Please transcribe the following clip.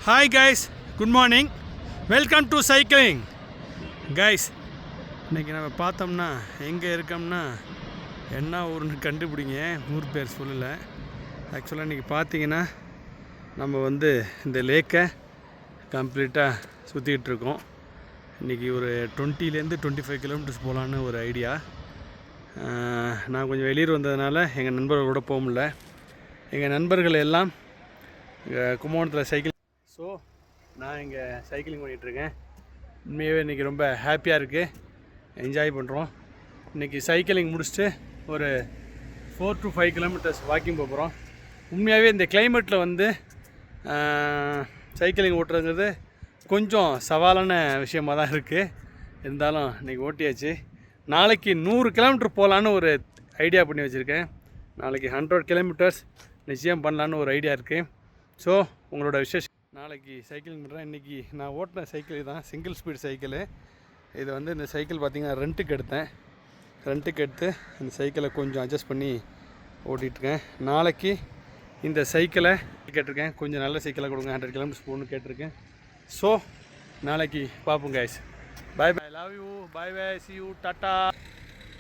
Hi guys, good morning. Welcome to cycling. Guys, இன்றைக்கி நம்ம பார்த்தோம்னா எங்கே இருக்கோம்னா என்ன ஊர்னு கண்டுபிடிங்க. ஊர் பேர் சொல்லலை. ஆக்சுவலாக இன்றைக்கி பார்த்தீங்கன்னா நம்ம இந்த லேக்கை கம்ப்ளீட்டாக சுற்றிக்கிட்டு இருக்கோம். இன்றைக்கி ஒரு 20-25 கிலோமீட்டர்ஸ் போகலான்னு ஒரு ஐடியா. நான் கொஞ்சம் வெளியூர் வந்ததுனால எங்கள் நண்பர்களோட போக முடியல. எங்கள் நண்பர்கள் எல்லாம் கும்பகோணத்தில் சைக்கிள். ஸோ நான் இங்கே சைக்கிளிங் பண்ணிகிட்ருக்கேன். உண்மையாகவே இன்றைக்கி ரொம்ப ஹாப்பியாக இருக்குது, என்ஜாய் பண்ணுறோம். இன்றைக்கி சைக்கிளிங் முடிச்சுட்டு ஒரு 4 to 5 கிலோமீட்டர்ஸ் வாக்கிங் போகிறோம். உண்மையாகவே இந்த கிளைமேட்டில் சைக்கிளிங் ஓட்டுறதுங்கிறது கொஞ்சம் சவாலான விஷயமாக தான் இருக்குது. இருந்தாலும் இன்றைக்கி ஓட்டியாச்சு. நாளைக்கு 100 கிலோமீட்டர் போகலான்னு ஒரு ஐடியா பண்ணி வச்சுருக்கேன். நாளைக்கு 100 கிலோமீட்டர்ஸ் நிச்சயம் பண்ணலான்னு ஒரு ஐடியா இருக்குது. ஸோ உங்களோட விசேஷம் நாளைக்கு சைக்கிளிங் பண்ணுறேன். இன்றைக்கி நான் ஓட்டின சைக்கிள் தான், சிங்கிள் ஸ்பீட் சைக்கிளு. இது இந்த சைக்கிள் பார்த்திங்கன்னா ரெண்ட்டுக்கு எடுத்தேன். ரெண்ட்டுக்கு எடுத்து இந்த சைக்கிளை கொஞ்சம் அட்ஜஸ்ட் பண்ணி ஓட்டிகிட்ருக்கேன். நாளைக்கு இந்த சைக்கிளை கேட்டிருக்கேன், கொஞ்சம் நல்ல சைக்கிளாக கொடுங்க, 100 கிலோமீட்டர்ஸ் போகணுன்னு கேட்டிருக்கேன். ஸோ நாளைக்கு பார்ப்போம் guys. Bye bye, love you, bye bye, C you, tata.